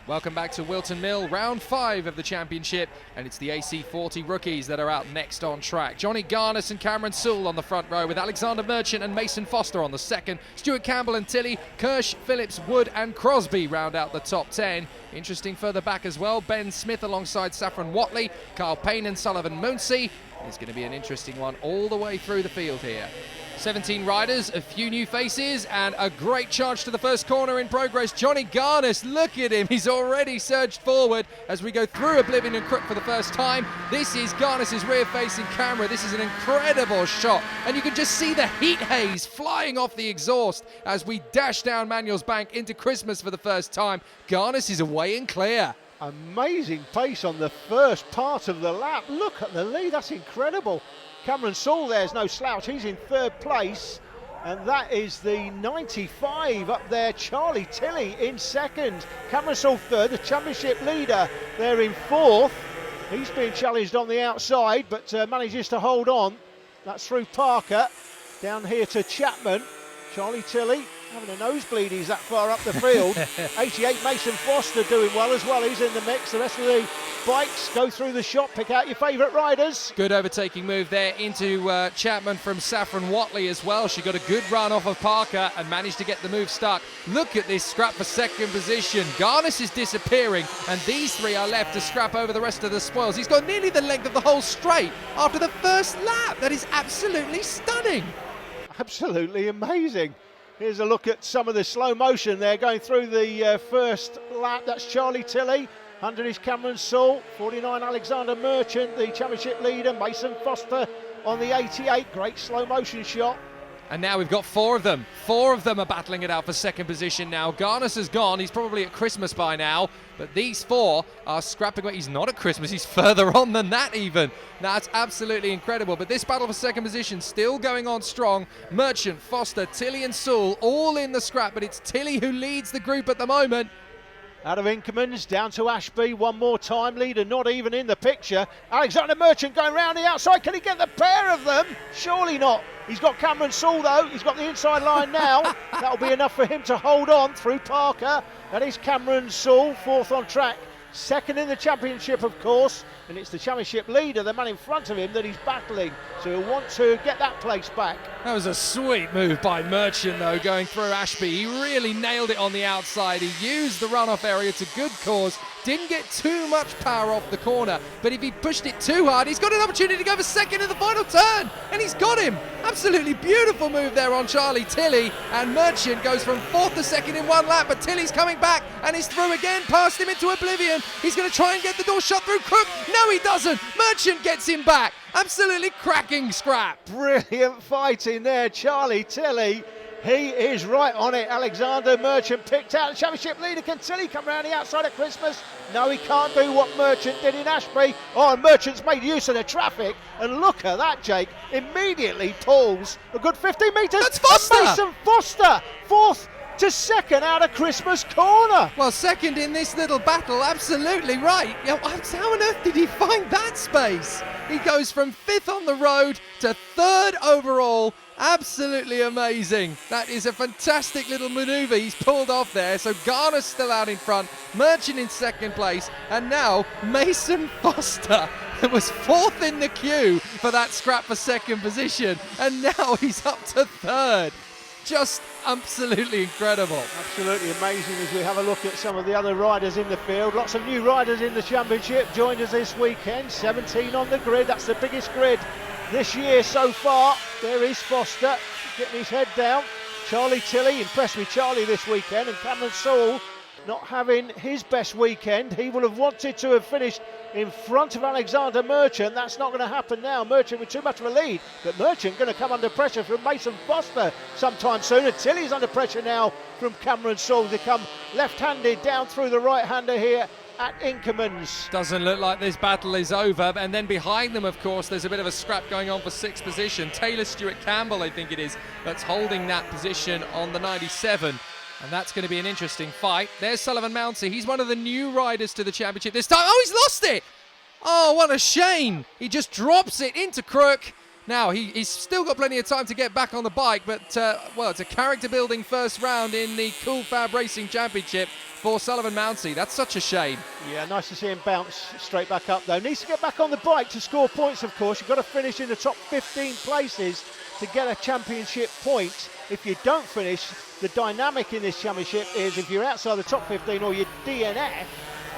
Welcome back to Whilton Mill, round 5 of the championship, and it's the AC40 Rookies that are out next on track. Johnny Garnis and Cameron Sewell on the front row, with Alexander Merchant and Mason Foster on the second. Stuart Campbell and Tilley, Kirsch, Phillips, Wood and Crosby round out the top 10. Interesting further back as well, Ben Smith alongside Saffron Watley, Carl Payne and Sullivan Moonsey. It's going to be an interesting one all the way through the field here. 17 riders, a few new faces, and a great charge to the first corner in progress. Johnny Garnis, look at him, he's already surged forward as we go through Oblivion and Crook for the first time. This is Garnis's rear-facing camera. This is an incredible shot, and you can just see the heat haze flying off the exhaust as we dash down Manuel's Bank into Christmas for the first time. Garnis is away and clear. Amazing pace on the first part of the lap. Look at the lead, that's incredible. Cameron Sewell there's no slouch, he's in third place, and that is the 95 up there. Charlie Tilley in second, Cameron Sewell third, the championship leader there in fourth. He's being challenged on the outside but manages to hold on. That's through Parker, down here to Chapman. Charlie Tilley having a nosebleed, he's that far up the field. 88 Mason Foster doing well as well, he's in the mix. The rest of the bikes go through the shop, pick out your favourite riders. Good overtaking move there into Chapman from Saffron Watley as well. She got a good run off of Parker and managed to get the move stuck. Look at this scrap for second position. Garnis is disappearing and these three are left to scrap over the rest of the spoils. He's got nearly the length of the whole straight after the first lap. That is absolutely stunning. Absolutely amazing. Here's a look at some of the slow motion there going through the first lap. That's Charlie Tilley. 100 is Cameron Sewell. 49 Alexander Merchant, the championship leader. Mason Foster on the 88. Great slow motion shot. And now we've got 4 of them. 4 of them are battling it out for second position now. Garnis has gone. He's probably at Christmas by now. But these 4 are scrapping away. He's not at Christmas. He's further on than that even. That's absolutely incredible. But this battle for second position still going on strong. Merchant, Foster, Tilley and Sewell all in the scrap. But it's Tilley who leads the group at the moment. Out of Inkermans, down to Ashby, one more time, leader not even in the picture. Alexander Merchant going round the outside, can he get the pair of them? Surely not. He's got Cameron Sewell though, he's got the inside line now. That'll be enough for him to hold on through Parker. That is Cameron Sewell, fourth on track. Second in the championship, of course, and it's the championship leader, the man in front of him, that he's battling. So he'll want to get that place back. That was a sweet move by Merchant, though, going through Ashby. He really nailed it on the outside. He used the runoff area to good cause. Didn't get too much power off the corner, but if he pushed it too hard, he's got an opportunity to go for second in the final turn, and he's got him. Absolutely beautiful move there on Charlie Tilley, and Merchant goes from fourth to second in one lap, but Tilley's coming back, and he's through again, past him into Oblivion. He's going to try and get the door shut through Crook. No, he doesn't. Merchant gets him back. Absolutely cracking scrap. Brilliant fighting there, Charlie Tilley. He is right on it. Alexander Merchant picked out the championship leader. Can Tilley come around the outside at Christmas? No, he can't do what Merchant did in Ashby. Oh, and Merchant's made use of the traffic. And look at that, Jake. Immediately pulls a good 50 metres. That's Foster! And Mason Foster, fourth to second out of Christmas corner. Well, second in this little battle, absolutely right. How on earth did he find that space? He goes from 5th on the road to 3rd overall. Absolutely amazing. That is a fantastic little manoeuvre he's pulled off there. So Garner's still out in front, Merchant in second place, and now Mason Foster was 4th in the queue for that scrap for second position, and now he's up to 3rd. Just absolutely incredible. Absolutely amazing as we have a look at some of the other riders in the field. Lots of new riders in the championship joined us this weekend. 17 on the grid, that's the biggest grid this year so far. There is Foster getting his head down. Charlie Tilley, impressed with Charlie this weekend, and Cameron Sewell not having his best weekend. He would have wanted to have finished in front of Alexander Merchant. That's not going to happen now. Merchant with too much of a lead, but Merchant going to come under pressure from Mason Foster sometime soon, and Tilley's under pressure now from Cameron Sewell to come left-handed down through the right-hander here at Inkermans. Doesn't look like this battle is over, and then behind them, of course, there's a bit of a scrap going on for 6th position. Taylor Stuart Campbell, I think it is, that's holding that position on the 97. And that's going to be an interesting fight. There's Sullivan Mounsey. He's one of the new riders to the championship this time. Oh, he's lost it! Oh, what a shame. He just drops it into Crook. Now, he's still got plenty of time to get back on the bike, but, well, it's a character-building first round in the cool FAB-Racing Championship for Sullivan Mounsey. That's such a shame. Yeah, nice to see him bounce straight back up, though. Needs to get back on the bike to score points, of course. You've got to finish in the top 15 places to get a championship point. If you don't finish, the dynamic in this championship is if you're outside the top 15 or you DNF,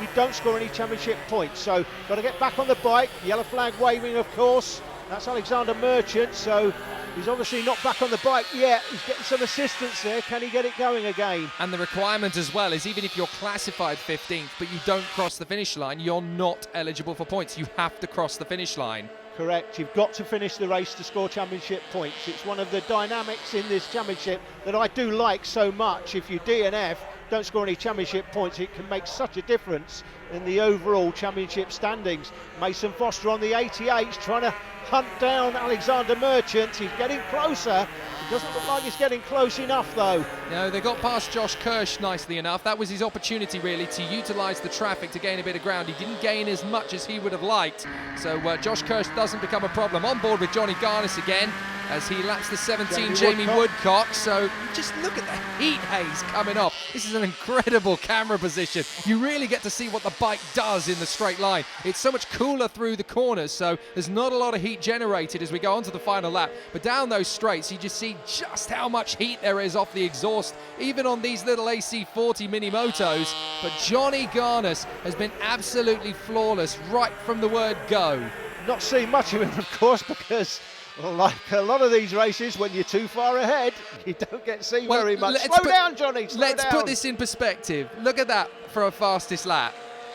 you don't score any championship points. So, got to get back on the bike. Yellow flag waving, of course. That's Alexander Merchant, so he's obviously not back on the bike yet. He's getting some assistance there. Can he get it going again? And the requirement as well is even if you're classified 15th but you don't cross the finish line, you're not eligible for points. You have to cross the finish line. Correct. You've got to finish the race to score championship points. It's one of the dynamics in this championship that I do like so much. If you DNF, don't score any championship points, it can make such a difference in the overall championship standings. Mason Foster on the 88's trying to hunt down Alexander Merchant. He's getting closer. It doesn't look like he's getting close enough, though. No, they got past Josh Kirsch nicely enough. That was his opportunity, really, to utilise the traffic to gain a bit of ground. He didn't gain as much as he would have liked. So Josh Kirsch doesn't become a problem. On board with Johnny Garnis again as he laps the 17 Jamie Woodcock. So just look at the heat haze coming off. This is an incredible camera position. You really get to see what the bike does in the straight line. It's so much cooler through the corners, so there's not a lot of heat generated as we go on to the final lap. But down those straights, you just see just how much heat there is off the exhaust, even on these little AC40 mini motos. But Johnny Garnis has been absolutely flawless right from the word go. Not seen much of him, of course, because like a lot of these races, when you're too far ahead, you don't get to see very much. Slow down, Johnny, slow down. Let's put this in perspective. Look at that for a fastest lap.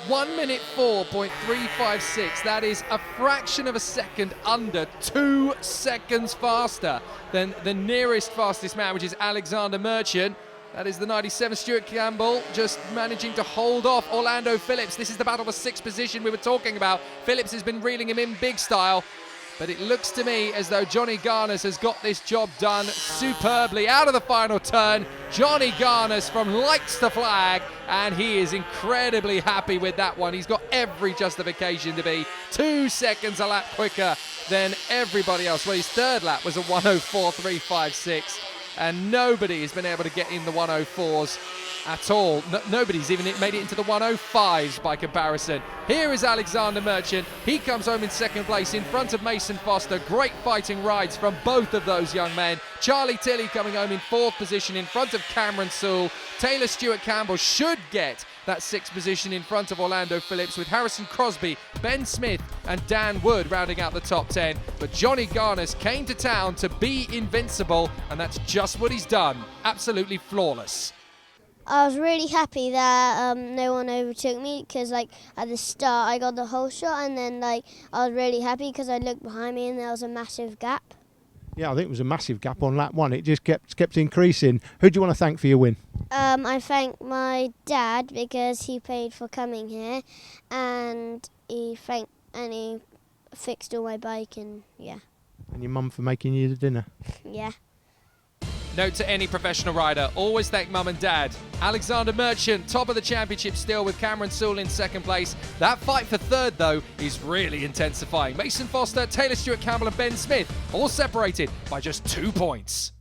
1 minute 4.356. That is a fraction of a second under, 2 seconds faster than the nearest fastest man, which is Alexander Merchant. That is the 97 Stuart Campbell, just managing to hold off Orlando Phillips. This is the battle for 6th position we were talking about. Phillips has been reeling him in big style. But it looks to me as though Johnny Garnis has got this job done superbly. Out of the final turn, Johnny Garnis from lights to flag, and he is incredibly happy with that one. He's got every justification to be 2 seconds a lap quicker than everybody else. Well, his third lap was a 1:04.356, and nobody has been able to get in the 1:04s at all. Nobody's even made it into the 1:05s by comparison. Here is Alexander Merchant. He comes home in second place in front of Mason Foster. Great fighting rides from both of those young men. Charlie Tilley coming home in 4th position in front of Cameron Sewell. Taylor Stuart Campbell should get that 6th position in front of Orlando Phillips, with Harrison Crosby, Ben Smith and Dan Wood rounding out the top 10. But Johnny Garnis came to town to be invincible, and that's just what he's done. Absolutely flawless. I was really happy that no one overtook me, because at the start I got the whole shot, and then I was really happy because I looked behind me and there was a massive gap. Yeah, I think it was a massive gap on lap 1. It just kept increasing. Who do you want to thank for your win? I thank my dad because he paid for coming here, and he fixed all my bike, and yeah. And your mum for making you the dinner. Yeah. Note to any professional rider, always thank mum and dad. Alexander Merchant, top of the championship still, with Cameron Sewell in second place. That fight for third, though, is really intensifying. Mason Foster, Taylor Stuart Campbell and Ben Smith, all separated by just 2 points.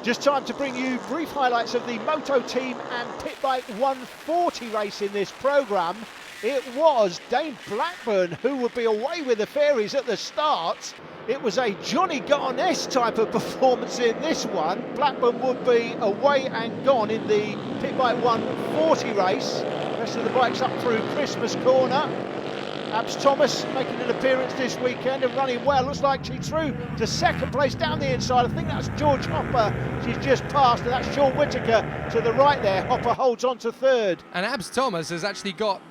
Just time to bring you brief highlights of the Moto Team and Pitbike 140 race in this programme. It was Dane Blackburn who would be away with the fairies at the start. It was a Johnny Garnis type of performance in this one. Blackburn would be away and gone in the Pitbike 140 race. The rest of the bikes up through Christmas Corner. Abs Thomas making an appearance this weekend and running well. Looks like she's through to second place down the inside. I think that's George Hopper she's just passed, and that's Sean Whittaker to the right there. Hopper holds on to third. And Abs Thomas has actually got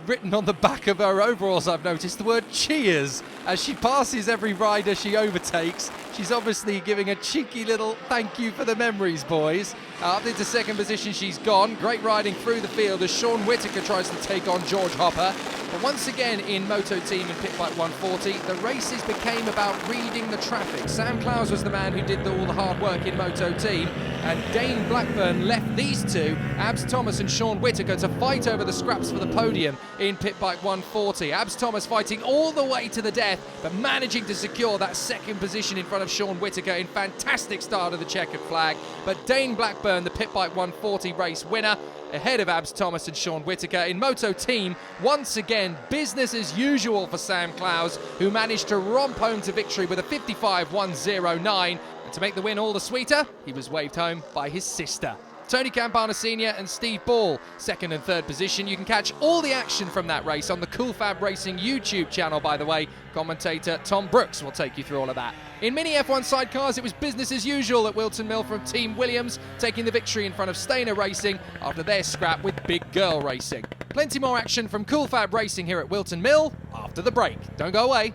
written on the back of her overalls, I've noticed, the word cheers as she passes every rider she overtakes. She's obviously giving a cheeky little thank you for the memories, boys. Up into second position she's gone. Great riding through the field as Sean Whittaker tries to take on George Hopper. But once again in Moto Team and Pitbike 140, the races became about reading the traffic. Sam Clowes was the man who did all the hard work in Moto Team. and Dane Blackburn left these two, Abs Thomas and Sean Whittaker, to fight over the scraps for the podium in Pit Bike 140. Abs Thomas fighting all the way to the death, but managing to secure that second position in front of Sean Whittaker in fantastic start of the checkered flag. But Dane Blackburn, the Pit Bike 140 race winner, ahead of Abs Thomas and Sean Whittaker. In Moto Team, once again, business as usual for Sam Clowes, who managed to romp home to victory with a 55.109. And to make the win all the sweeter, he was waved home by his sister. Tony Campana Sr. and Steve Ball, second and third position. You can catch all the action from that race on the FAB-Racing YouTube channel, by the way. Commentator Tom Brooks will take you through all of that. In Mini F1 sidecars, it was business as usual at Whilton Mill from Team Williams, taking the victory in front of Stainer Racing after their scrap with Big Girl Racing. Plenty more action from FAB-Racing here at Whilton Mill after the break. Don't go away.